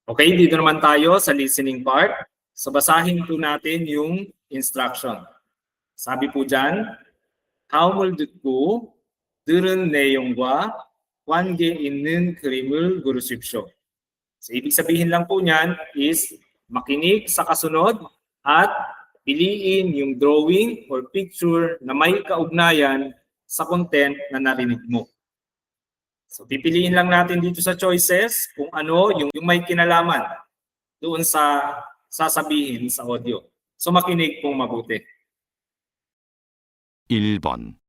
Okay, dito naman tayo sa listening part. So basahin po natin yung instruction. Sabi po dyan, 다음을 듣고 들은 내용과 관계 있는 그림을 고르십시오. So ibig sabihin lang po niyan is makinig sa kasunod at piliin yung drawing or picture na may kaugnayan sa content na narinig mo. So pipiliin lang natin dito sa choices kung ano yung may kinalaman doon sa sasabihin sa audio. So makinig pong mabuti. 1번.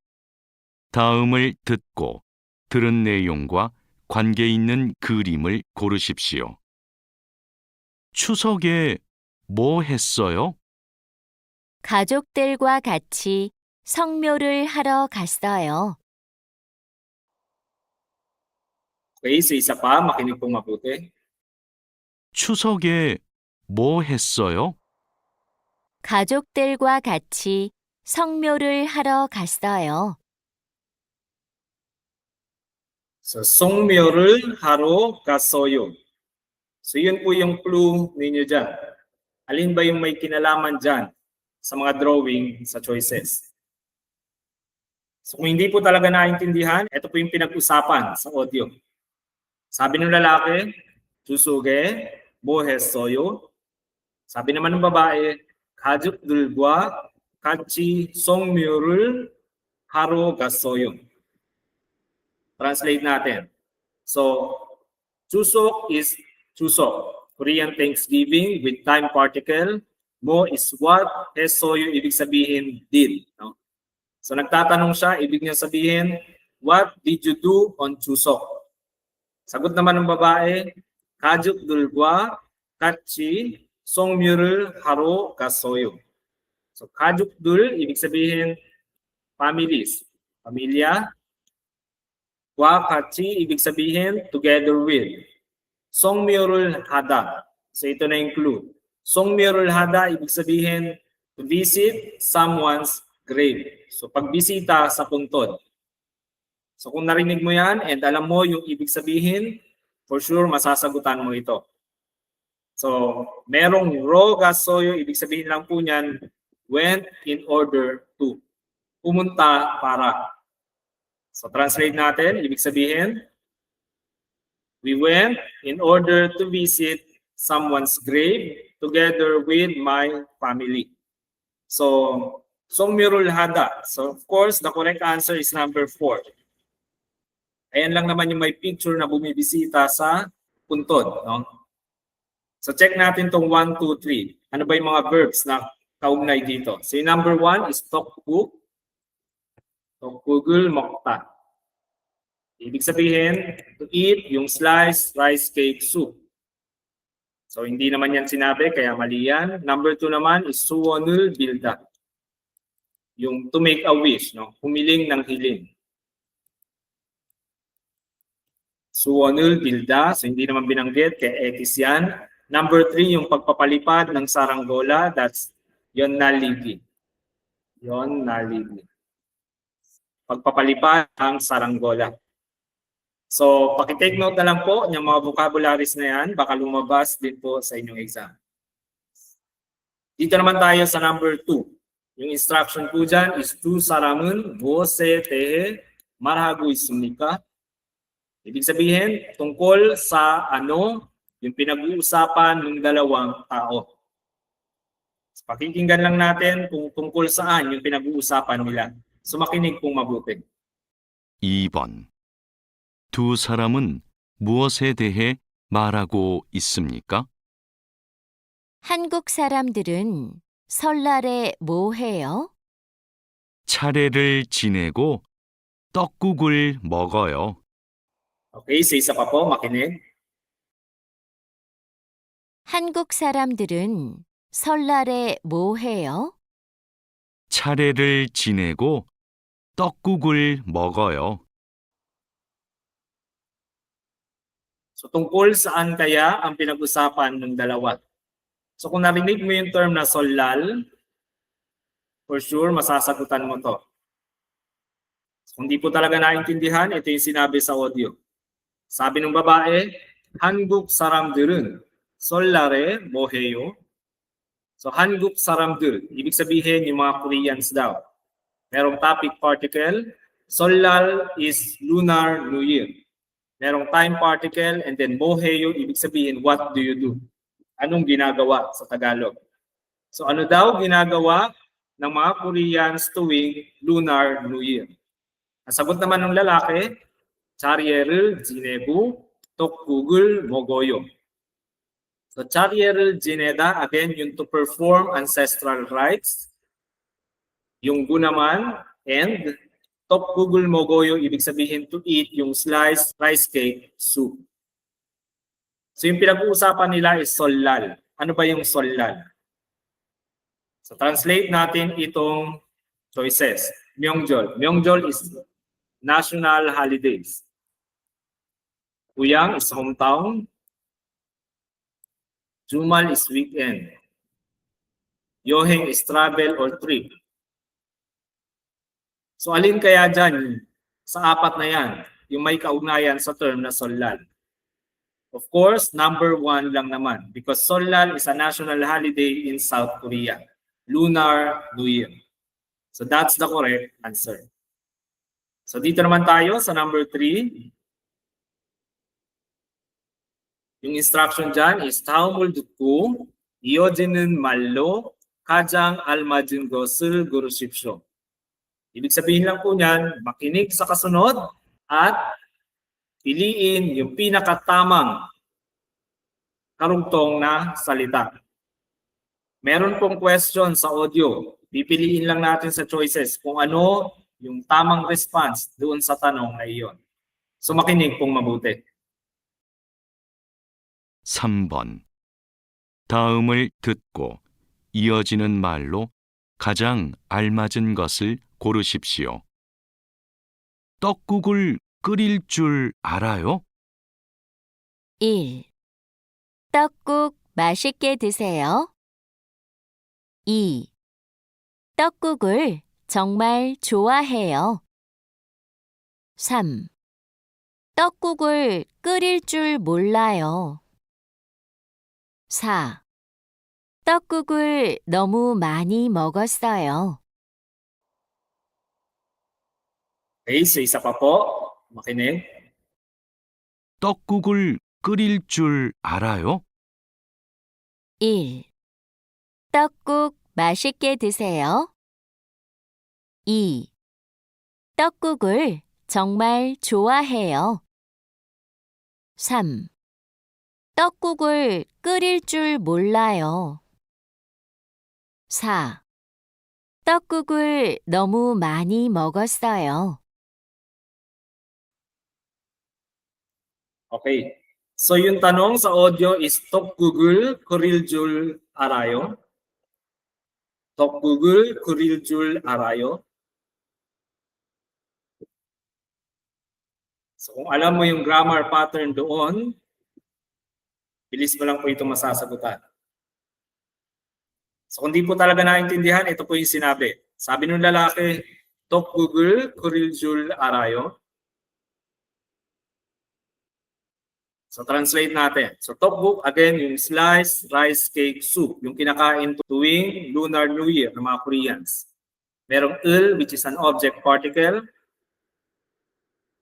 다음을 듣고 들은 내용과 관계 있는 그림을 고르십시오. 추석에 뭐 했어요? 가족들과 같이 성묘를 하러 갔어요. Okay, so isa pa, makinig pong mabuti. 추석에 뭐 했어요? 가족들과 같이 성묘를 하러 갔어요. So 성묘를 하러 갔어요. So yun po yung clue ninyo dyan. Alin ba yung may kinalaman dyan sa mga drawing sa choices? So kung hindi po talaga naintindihan, ito po yung pinag-usapan sa audio. Sabi ng lalaki, 추석에 뭐 했어요? 사비 naman ng babae, 가족들과 같이 성묘를 하러 갔어요. Translate natin. So, 추석 is 추석, Korean Thanksgiving with time particle. Mo is what, 했어요, ibig sabihin did. No? So, nagtatanong siya, ibig niya sabihin, what did you do on 추석? Sagot naman ng babae, 가족들과 같이 성묘를 하러 갔어요. So, 가족들, ibig sabihin, families, pamilya. 와 같이, ibig sabihin, together with. 성묘를 하다. So, ito na yung clue. 성묘를 하다, ibig sabihin, to visit someone's grave. So, pagbisita sa puntod. So, kung narinig mo yan and alam mo yung ibig sabihin, for sure, masasagutan mo ito. So, merong ro gasoyo, ibig sabihin lang po niyan, went in order to. Pumunta para. So, translate natin, ibig sabihin, we went in order to visit someone's grave together with my family. So, 성묘를 하다. So, of course, the correct answer is number 4. Ayan lang naman yung may picture na bumibisita sa puntod. No? So, check natin tong 1, 2, 3. Ano ba yung mga verbs na kaugnay dito? So, yung number 1 is tokbuk. Tokbukul mokta. Ibig sabihin, to eat yung sliced rice cake soup. So, hindi naman yan sinabi, kaya mali yan. Number 2 naman is suwonul bilda. Yung to make a wish, no? Humiling ng hiling. Suwonul bilda, so hindi naman binanggit, kaya X yan. Number 3, yung pagpapalipad ng saranggola, that's yon naligi. Yon naligi. Pagpapalipad ng saranggola. So, pakitake note na lang po ng mga vocabularies na yan, baka lumabas din po sa inyong exam. Dito naman tayo sa number 2. Yung instruction po dyan is 두 사람은 무엇에 대해 말하고 있습니까? Ibig sabihin, tungkol sa ano yung pinag-uusapan ng dalawang tao. So, pakikinggan lang natin kung tungkol saan yung pinag-uusapan nila. So, makinig pong mabuti. 2번. 두 사람은 무엇에 대해 말하고 있습니까? 한국 사람들은 설날에 뭐 해요? 차례를 지내고 떡국을 먹어요. Okay, so isa pa po, makinig. 한국 사람들은 설날에 뭐 해요? 차례를 지내고 떡국을 먹어요. So tungkol saan kaya ang pinag-usapan ng dalawa? So kung narinig mo yung term na solal, for sure masasagutan mo to. So, kung di po talaga naintindihan, ito yung sinabi sa audio. Sabi ng babae, 한국 사람들은 Sollare moheyo. So Hanguk saramdul, ibig sabihin yung mga Koreans daw. Merong topic particle, Sollal is Lunar New Year. Merong time particle, and then moheyo, ibig sabihin what do you do? Anong ginagawa sa Tagalog? So ano daw ginagawa ng mga Koreans tuwing Lunar New Year? Ang sagot naman ng lalaki, 자리를 지내고 떡국을 먹어요. So 자리를 지내다, again, yung to perform ancestral rites. Yung gunaman, and 떡국을 먹어요, ibig sabihin to eat yung sliced rice cake soup. So yung pinag-uusapan nila is sollal. Ano ba yung sollal? So translate natin itong choices. Myeongjol. Myeongjol is national holidays. Uyang is hometown. Jumal is weekend. Yoheng is travel or trip. So alin kaya dyan sa apat na yan, yung may kaugnayan sa term na sollal? Of course, number 1 lang naman, because Sollal is a national holiday in South Korea, Lunar New Year. So that's the correct answer. So dito naman tayo sa number 3. Yung instruction dyan is 다음을 듣고 이어지는 말로 가장 알맞은 것을 고르십시오. Ibig sabihin lang po niyan, makinig sa kasunod at piliin yung pinakatamang karugtong na salita. Meron pong question sa audio. Pipiliin lang natin sa choices kung ano yung tamang response doon sa tanong na iyon. So makinig pong mabuti. 3번. 다음을 듣고 이어지는 말로 가장 알맞은 것을 고르십시오. 떡국을 끓일 줄 알아요? 1. 떡국 맛있게 드세요. 2. 떡국을 정말 좋아해요. 3. 떡국을 끓일 줄 몰라요. 4. 떡국을 너무 많이 먹었어요. Okay, so isa pa po. Makinig. 떡국을 끓일 줄 알아요? 1. 떡국 맛있게 드세요. 2. 떡국을 정말 좋아해요. 3. 떡국을 끓일 줄 몰라요. 4. 떡국을 너무 많이 먹었어요. Okay. So yung tanong sa audio is 떡국을 끓일 줄 알아요? 떡국을 끓일 줄 알아요? So kung alam mo yung grammar pattern doon, bilis mo lang po ito masasagutan. So kung di po talaga naintindihan, ito po yung sinabi. Sabi ng lalaki, 떡국을 끓일 줄 알아요? So translate natin. So 떡국, again, yung sliced rice cake soup, yung kinakain tuwing Lunar New Year ng mga Koreans. Merong ul, which is an object particle.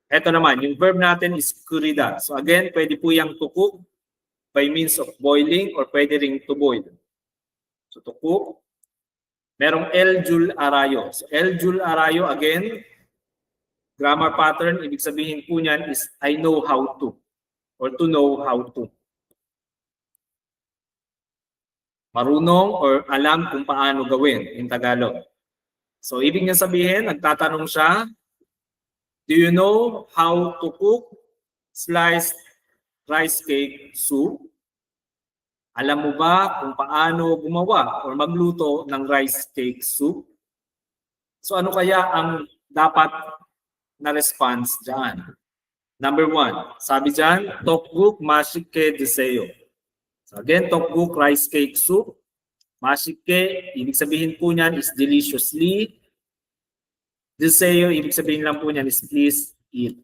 Ito naman, yung verb natin is kurida. So again, pwede po yung to cook by means of boiling or pwede ring to boil. So to cook. Merong el jul arayo. So el jul arayo, again, grammar pattern, ibig sabihin po niyan is I know how to. Or to know how to. Marunong or alam kung paano gawin in Tagalog. So ibig niya sabihin, nagtatanong siya, do you know how to cook sliced rice cake soup? Alam mo ba kung paano gumawa or magluto ng rice cake soup? So ano kaya ang dapat na response dyan? Number 1, sabi dyan, 떡국 맛있게 드세요. So again, 떡국 rice cake soup. 맛있게, ibig sabihin po niyan is deliciously. 드세요, ibig sabihin lang po niyan is please eat.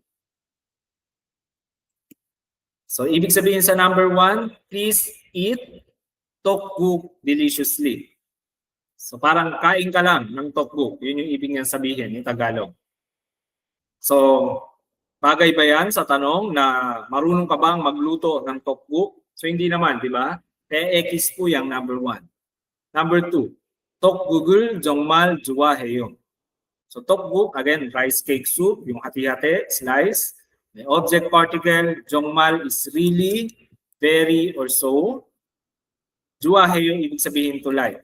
So ibig sabihin sa number 1, please eat tteokguk deliciously. So parang kain ka lang ng tteokguk. Yun yung ibig niyang sabihin, yung Tagalog. So, bagay ba yan sa tanong na marunong ka bang magluto ng tteokguk? So hindi naman, di ba? Kaya X po yung number 1. Number 2, tteokguk을 정말 좋아해요. So tteokguk, again, rice cake soup, yung hati-hati, slice. The object particle, 정말 is really, very, or so. 좋아해요, ibig sabihin to like.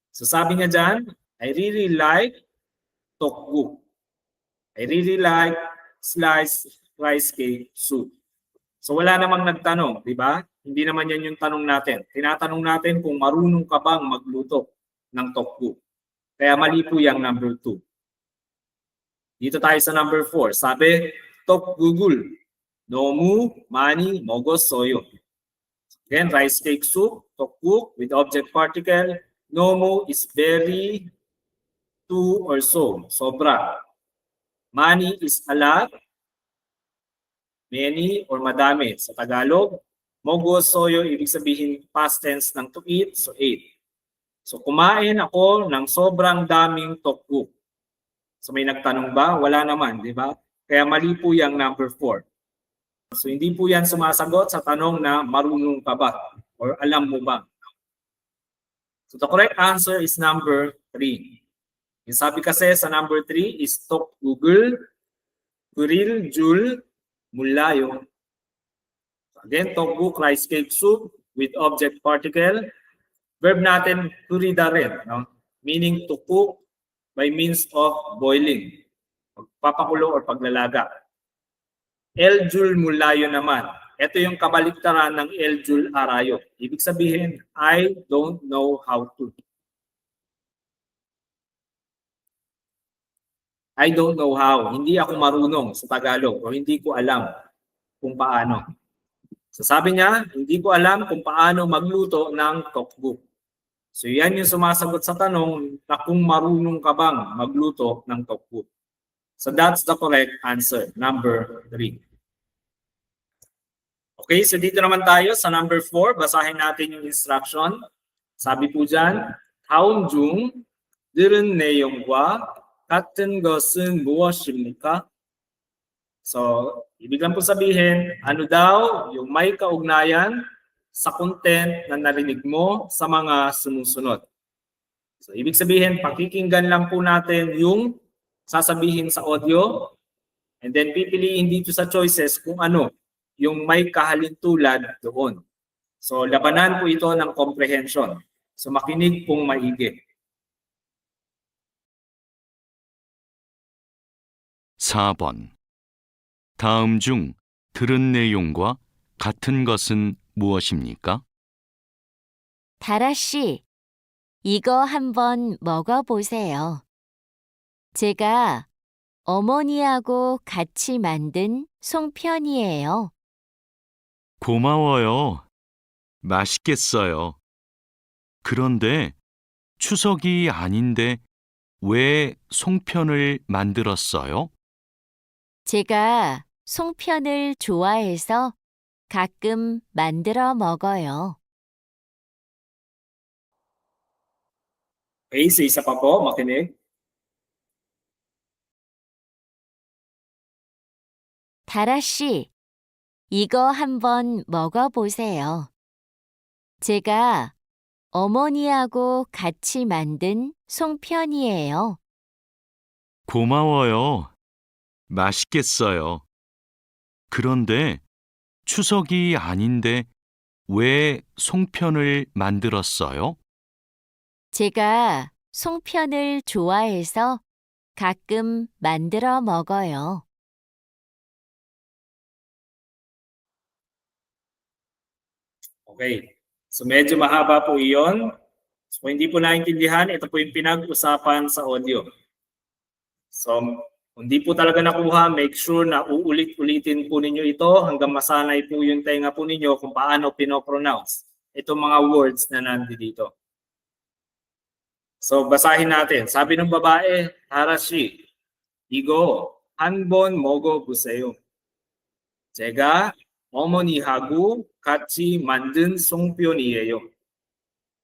So sabi niya dyan, I really like tteokguk. I really like sliced rice cake soup. So wala namang nagtanong, di ba? Hindi naman yan yung tanong natin. Tinatanong natin kung marunong ka bang magluto ng tteokguk. Kaya mali po yung number 2. Dito tayo sa number 4. Sabi, tteokguk을 너무 많이 먹었어요. Again, rice cake soup, tteokguk with object particle. 너무 is very, too or so, sobra. Many is a lot, many or madami sa Tagalog. Mogosoyo, ibig sabihin past tense ng to eat, so ate. So kumain ako ng sobrang daming tteokguk. So may nagtanong ba? Wala naman, di ba? Kaya mali po yung number 4. So hindi po yan sumasagot sa tanong na marunong ka ba or alam mo ba. So the correct answer is number 3. Yung sabi kasi sa number 3 is tteokguk을 끓일 줄 몰라요. Again, tteokguk, rice cake soup with object particle. Verb natin, kurida rin. No? Meaning to cook by means of boiling. Pagpapakulo or paglalaga. El jul mulayo naman. Ito yung kabaliktaran ng el jul arayo. Ibig sabihin, I don't know how to. I don't know how. Hindi ako marunong sa Tagalog o hindi ko alam kung paano. So sabi niya, hindi ko alam kung paano magluto ng tteokguk. So yan yung sumasagot sa tanong na kung marunong ka bang magluto ng tteokguk. So that's the correct answer, number 3. Okay, so dito naman tayo sa number 4. Basahin natin yung instruction. Sabi po dyan, 다음 중 들은 내용과 같은 것은 무엇입니까? So, ibig lang po sabihin, ano daw yung may kaugnayan sa content na narinig mo sa mga sumusunod. So, ibig sabihin, pakikinggan lang po natin yung sasabihin sa audio and then pipiliin dito sa choices kung ano yung may kahalintulad doon. So, labanan po ito ng comprehension. So, makinig pong maigi. 4번. 다음 중 들은 내용과 같은 것은 무엇입니까? 다라 씨, 이거 한번 먹어보세요. 제가 어머니하고 같이 만든 송편이에요. 고마워요. 맛있겠어요. 그런데 추석이 아닌데 왜 송편을 만들었어요? 제가 송편을 좋아해서 가끔 만들어 먹어요. Okay, so isa pa po, makinig. 다라 씨, 이거 한번 먹어보세요. 제가 어머니하고 같이 만든 송편이에요. 고마워요. 맛있겠어요. 그런데 추석이 아닌데 왜 송편을 만들었어요? 제가 송편을 좋아해서 가끔 만들어 먹어요. Okay. So medyo mahaba po iyon. So hindi po naintindihan, ito po yung pinag-usapan sa audio. So kung di po talaga nakuha, make sure na uulit-ulitin po ninyo ito hanggang masanay po yung tenga po ninyo kung paano pinopronounce itong mga words na nandito. So basahin natin. Sabi ng babae, Harashi, 이거 한번 먹어보세요. 제가 어머니하고 같이 만든 송편이에요.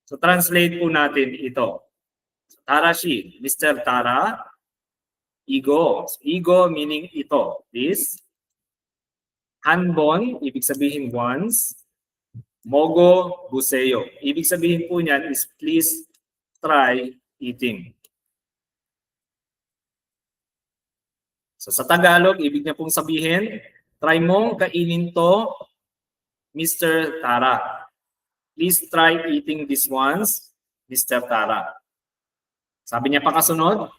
So translate po natin ito. Tara si, Mr. Tara, igo. So, igo meaning ito, this. Hanbon, ibig sabihin once. Mogo buseyo. Ibig sabihin po niyan is please try eating. So sa Tagalog, ibig niya pong sabihin, try mong kainin to, Mr. Tara. Please try eating this once, Mr. Tara. Sabi niya pa kasunod,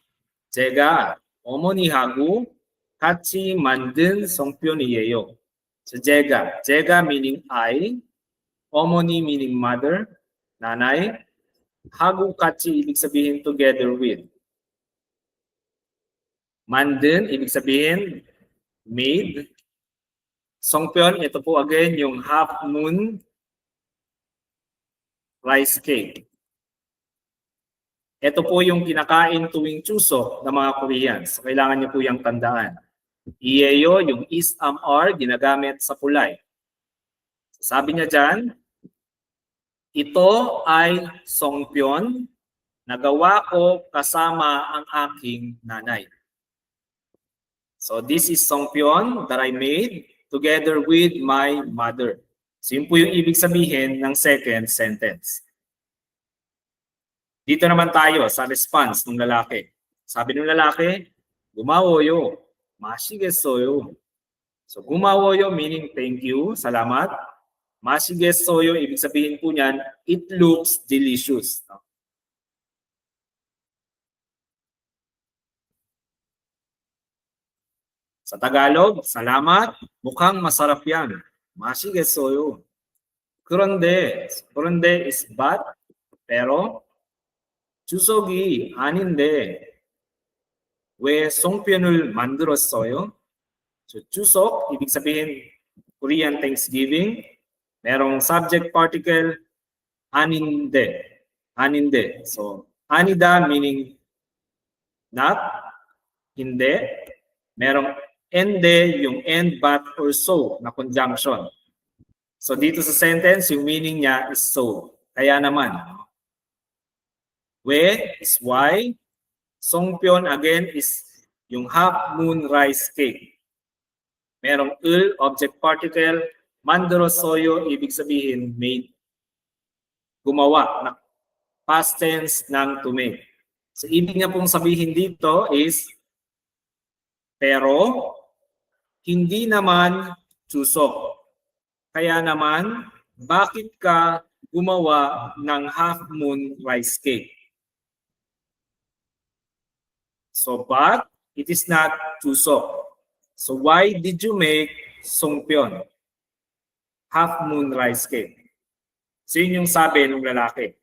제가 어머니하고 같이 만든 송편이에요. So 제가 meaning I, 어머니 meaning mother, nanay, 하고 같이 ibig sabihin together with. Mandan, ibig sabihin, made. Songpyeon, ito po again yung half moon rice cake. Ito po yung kinakain tuwing Chuseok ng mga Koreans. So, kailangan niyo po yung tandaan. Iyeyo, yung is-am-are, ginagamit sa kulay. Sabi niya dyan, ito ay songpyeon na gawa ko kasama ang aking nanay. So this is songpyeon that I made together with my mother. So yun po yung ibig sabihin ng second sentence. Dito naman tayo sa response ng lalaki. Sabi ng lalaki, gumawoyo, mashigesoyo. So gumawoyo meaning thank you, salamat. Mashigesoyo, ibig sabihin po niyan, it looks delicious. Sa Tagalog, salamat, mukhang masarap yan. Mashigesoyo. 그런데 is but, pero, 추석이 아닌데 왜 송편을 만들었어요? So, 추석, ibig sabihin, Korean Thanksgiving, merong subject particle, 아닌데. 아닌데. So, 아니다 meaning not, hindi. Merong ende, yung and, but, or so na conjunction. So dito sa sentence, yung meaning niya is so. Kaya naman. We is why. Songpyeon again is yung half moon rice cake. Merong ul, object particle. Manderosoyo, ibig sabihin made. Gumawa. Na past tense ng to make. So ibig niya pong sabihin dito is pero hindi naman Chuseok. Kaya naman, bakit ka gumawa ng half moon rice cake? So, but it is not Chuseok. So, why did you make songpyeon? Half moon rice cake. So, yun yung sabi ng lalaki.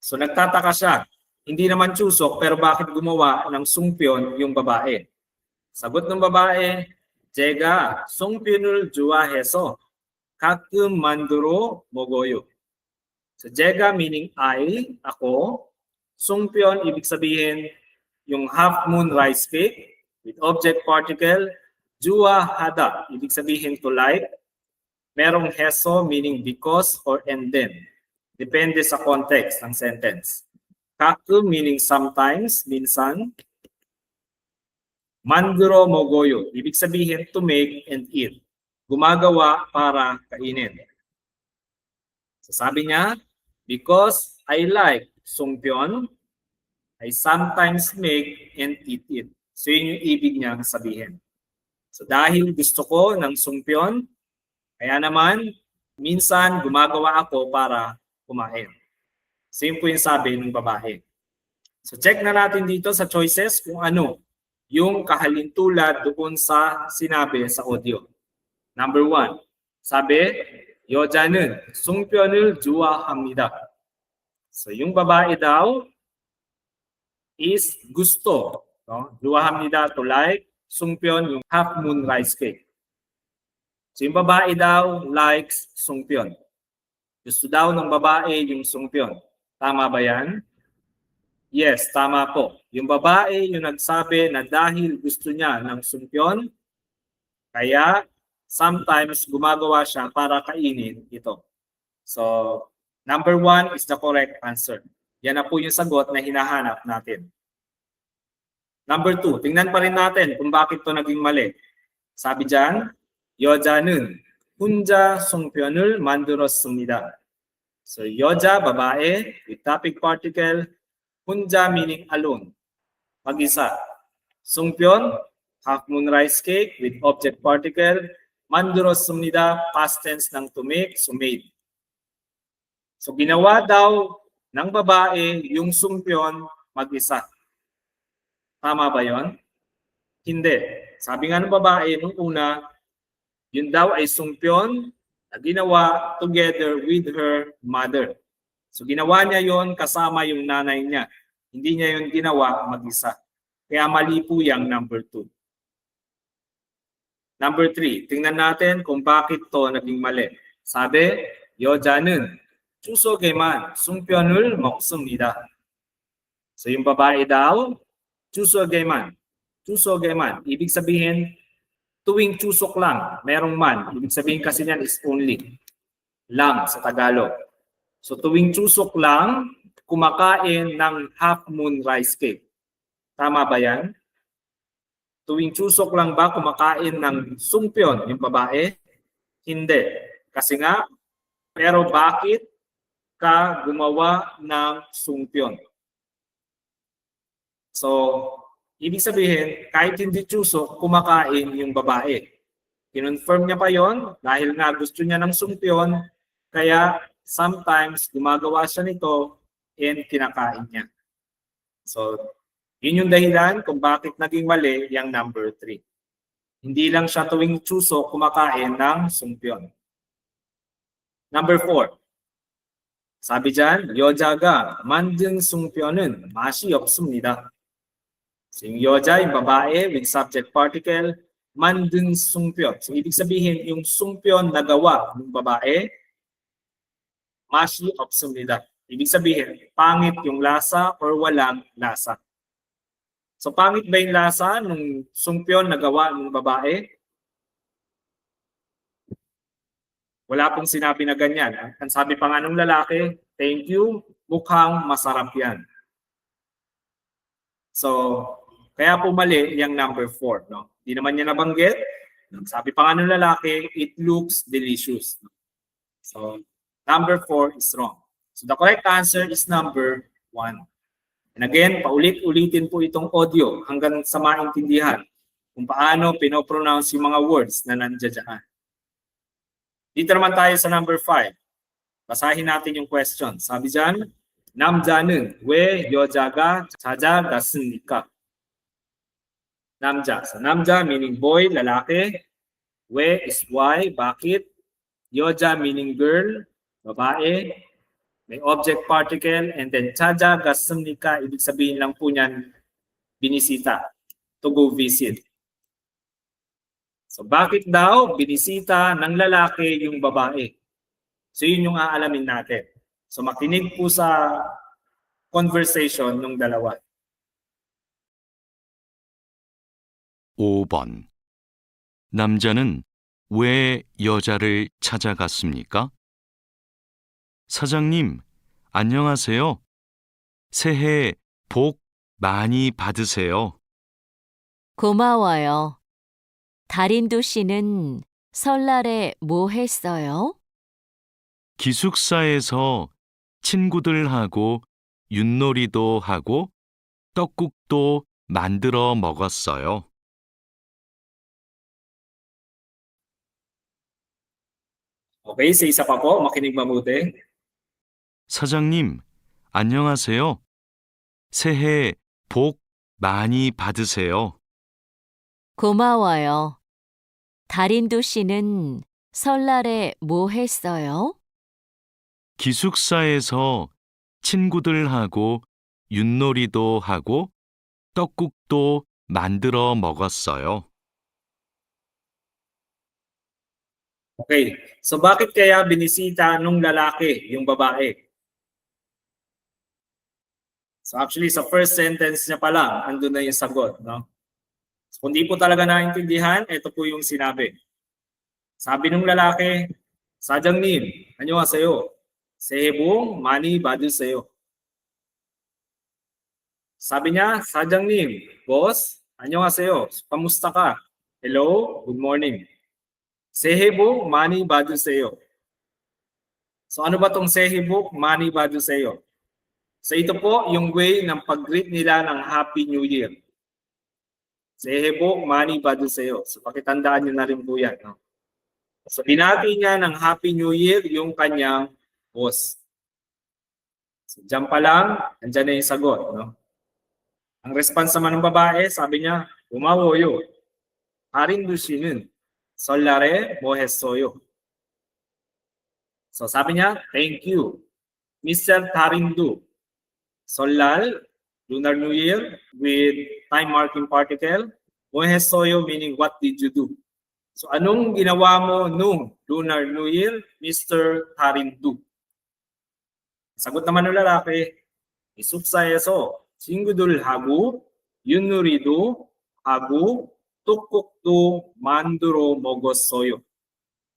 So, nagtataka siya. Hindi naman Chuseok, pero bakit gumawa ng songpyeon yung babae? 사got ng babae, 제가 송편을 좋아해서 가끔 만들어 먹어요. So 제가 meaning I, ako. 송편 ibig sabihin yung half moon rice cake with object particle. 좋아하다 ibig sabihin to like. Merong heso meaning because or and then. Depende sa context ng sentence. 가끔 meaning sometimes, minsan. Manduro mogoyo, ibig sabihin to make and eat. Gumagawa para kainin. So sabi niya, because I like songpyeon, I sometimes make and eat it. So yun yung ibig niyang sabihin. So dahil gusto ko ng songpyeon, kaya naman, minsan gumagawa ako para kumain. So yun po yung sabi ng babae. So check na natin dito sa choices kung ano yung kahalintulad doon sa sinabi sa audio. Number 1, sabi, 여자는 송편을 좋아합니다. So yung babae daw is gusto. No? 좋아합니다 to like, 송편 yung half moon rice cake. So yung babae daw likes 송편. Gusto daw ng babae yung 송편. Tama ba yan? Yes, tama po. Yung babae yung nagsabi na dahil gusto niya ng songpyeon, kaya sometimes gumagawa siya para kainin ito. So, number 1 is the correct answer. Yan na po yung sagot na hinahanap natin. Number 2, tingnan pa rin natin kung bakit ito naging mali. Sabi dyan, 여자는 혼자 송편을 만들었습니다. So, 여자, babae, with topic particle, 혼자 meaning alone, mag-isa. 송편, half moon rice cake with object particle, 만들었습니다, past tense ng to make, so made. So, ginawa daw ng babae yung sumpyon mag-isa. Tama ba yon? Hindi. Sabi nga ng babae nung una, yun daw ay sumpyon na ginawa together with her mother. So ginawa niya yon kasama yung nanay niya. Hindi niya yun ginawa mag-isa. Kaya mali po yung number 2. Number 3, tingnan natin kung bakit to naging mali. Sabi, 여자는 추석에만 송편을 먹습니다. So yung babae daw, 추석에만. Ibig sabihin, tuwing chusok lang, merong man. Ibig sabihin kasi niyan is only. Lang sa Tagalog. So tuwing chusok lang, kumakain ng half moon rice cake. Tama ba yan? Tuwing chusok lang ba kumakain ng sumpyon yung babae? Hindi. Kasi nga, pero bakit ka gumawa ng sumpyon? So, ibig sabihin, kahit hindi chusok, kumakain yung babae. Kinonfirm niya pa yon dahil nga gusto niya ng sumpyon, kaya sometimes gumagawa siya nito and kinakain niya. So, yun yung dahilan kung bakit naging mali yung number 3. Hindi lang siya tuwing chusok kumakain ng sumpyon. Number 4. Sabi dyan, 여자가 만든 송편은 맛이 없습니다. So yung 여자, yung babae with subject particle, 만든 송편. So ibig sabihin, yung sumpyon na gawa ng babae, 맛이 없습니다. Ibig sabihin, pangit yung lasa or walang lasa. So pangit ba yung lasa ng sumpyon na gawa ng babae? Wala pong sinabi na ganyan. Ang sabi pa nga ng lalaki, thank you, mukhang masarap yan. So, kaya po mali yung number 4. No? Hindi naman niya nabanggit. Sabi pa nga ng lalaki, it looks delicious. So, number 4 is wrong. So, the correct answer is number 1. And again, paulit-ulitin po itong audio hanggang sa maintindihan kung paano pinopronounce yung mga words na nandiyan. Dito naman tayo sa number 5. Basahin natin yung question. Sabi dyan, 남자는 왜 여자가 찾아갔습니까? 남자. So, 남자 meaning boy, lalaki. 왜 is why, bakit. 여자 meaning girl, babae. May object particle. And then 찾아갔습니까? Ibig sabihin lang po niyan, binisita. To go visit. So bakit daw binisita ng lalaki yung babae? So yun yung aalamin natin. So makinig po sa conversation ng dalawa. 5번. 남자는 왜 여자를 찾아갔습니까? 사장님, 안녕하세요. 새해 복 많이 받으세요. 고마워요. 다림도 씨는 설날에 뭐 했어요? 기숙사에서 친구들하고 윷놀이도 하고 떡국도 만들어 먹었어요. Okay, sa isa pa po, makinig mabuti. 사장님, 안녕하세요. 새해 복 많이 받으세요. 고마워요. 다림도 씨는 설날에 뭐 했어요? 기숙사에서 친구들하고 윷놀이도 하고 떡국도 만들어 먹었어요. Okay, so bakit kaya binisita nung lalaki yung babae? So actually sa first sentence niya pa lang, andun na yung sagot, no? So, kung di po talaga naintindihan, ito po yung sinabi. Sabi nung lalaki, 사장님, 안녕하세요. 새해 복 많이 받으세요. Sabi niya, 사장님, boss, 안녕하세요. Kamusta ka? Hello, good morning. 새해 복 많이 받으세요. So ano ba tong 새해 복 많이 받으세요? So ito po yung way ng pag-greet nila ng Happy New Year. 새해 복 많이 받으세요. So pakitandaan niyo na rin po yan. No? So binati niya ng Happy New Year yung kanyang boss. So dyan pa lang, andyan na yung sagot. No? Ang response naman ng babae, sabi niya, 고마워요. 하린두 씨는 설날에 뭐 했어요? So sabi niya, thank you. Mr. Tarindu. 설날, Lunar New Year with time marking particle. 뭐 했어요 meaning what did you do? So anong ginawa mo nung Lunar New Year, Mr. Tarindu? Sagot naman ng lalaki, 기숙사에서 친구들하고 윷놀이도 하고 떡국도 만들어 먹었어요.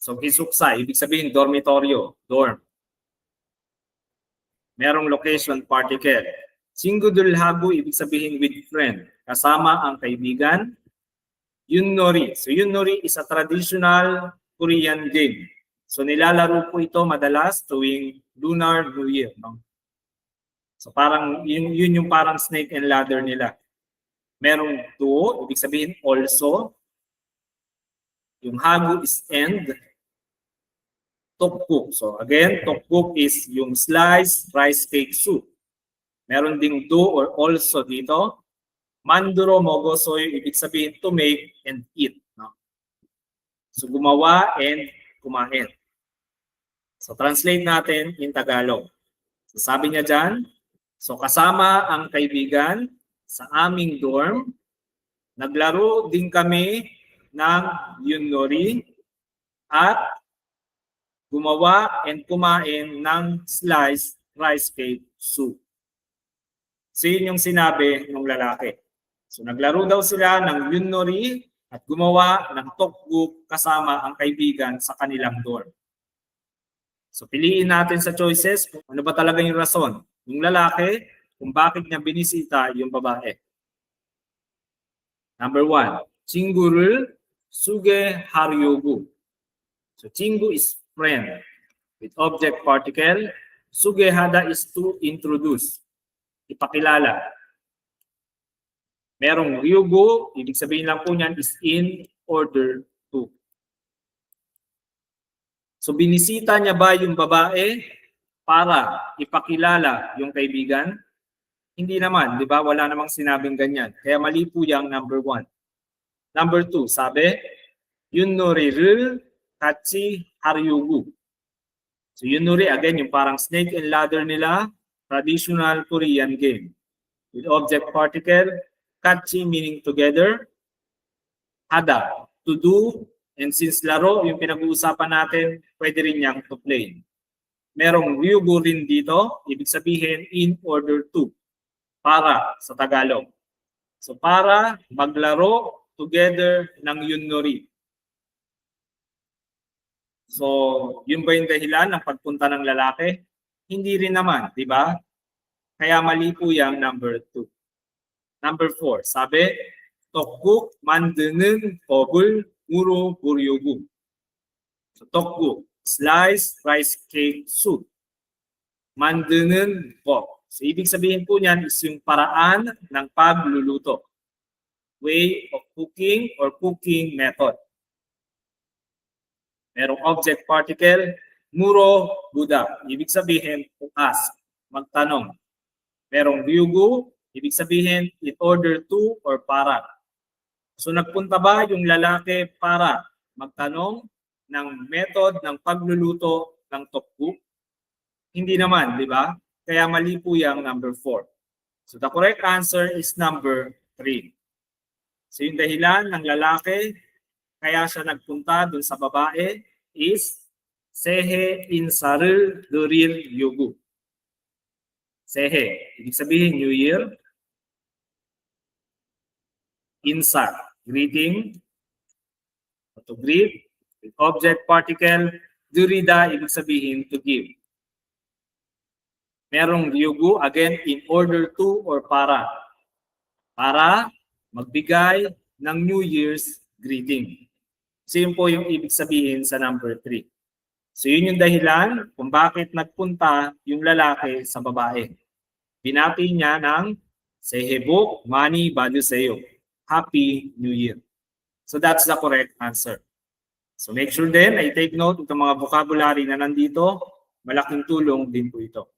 So 기숙사, ibig sabihin dormitoryo, dorm. Merong location particle. 친구들하고 ibig sabihin with friend, kasama ang kaibigan. 윷놀이. So 윷놀이 is a traditional Korean game. So nilalaro po ito madalas tuwing Lunar New Year. No? So parang yun yung parang snake and ladder nila. Merong do, ibig sabihin also. Yung hago is end. Tteokguk. So again, tteokguk is yung sliced rice cake soup. Meron ding do or also dito. Manduro mogosoy, ibig sabihin to make and eat. No? So gumawa and kumain. So translate natin in Tagalog. So sabi niya dyan, so kasama ang kaibigan sa aming dorm, naglaro din kami ng 윷놀이 at gumawa and kumain ng sliced rice cake soup. So yun yung sinabi ng lalaki. So naglaro daw sila ng 윷놀이 at gumawa ng tteokguk kasama ang kaibigan sa kanilang dorm. So piliin natin sa choices kung ano ba talaga yung rason. Yung lalaki, kung bakit niya binisita yung babae. Number 1, 친구를 소개하려고. So 친구 is friend with object particle. 소개하다 is to introduce. Ipakilala. Merong ryugo, ibig sabihin lang po niyan is in order to. So binisita niya ba yung babae para ipakilala yung kaibigan? Hindi naman, di ba? Wala namang sinabing ganyan. Kaya mali po yung number 1. Number 2, sabi, 윷놀이를 같이 하려고. So 윷놀이, again, yung parang snake and ladder nila, traditional Korean game. With object particle, 같이 meaning together, hada, to do, and since laro, yung pinag-uusapan natin, pwede rin niyang to play. Merong ryugo rin dito, ibig sabihin in order to. Para sa Tagalog. So para maglaro together ng 윷놀이. So yun ba yung dahilan ng pagpunta ng lalaki? Hindi rin naman, di ba? Kaya mali po yung number 2. Number 4, sabi, 떡국 만드는 법을 물어보려고. So 떡국, sliced rice cake soup. 만드는 법. So, ibig sabihin po niyan is yung paraan ng pagluluto. Way of cooking or cooking method. Merong object particle, muro, buda. Ibig sabihin, to ask, magtanong. Merong ryugu, ibig sabihin, in order to or para. So, nagpunta ba yung lalaki para magtanong ng method ng pagluluto ng tteokguk? Hindi naman, di ba? Kaya mali po yung number 4. So the correct answer is number 3. So yung dahilan ng lalaki, kaya siya nagpunta dun sa babae is 새해 인사를 드리려고. 새해, ibig sabihin New Year. Insa, greeting. To greet With object particle, durida, ibig sabihin to give. Merong ryugu, again, in order to or para. Para magbigay ng New Year's greeting. So yun po yung ibig sabihin sa number 3. So yun yung dahilan kung bakit nagpunta yung lalaki sa babae. Binati niya ng Sehebok Mani Badu Seyo. Happy New Year. So that's the correct answer. So make sure din ay take note itong mga vocabulary na nandito. Malaking tulong din po ito.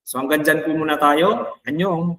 So hanggang dyan po muna tayo. Anyong.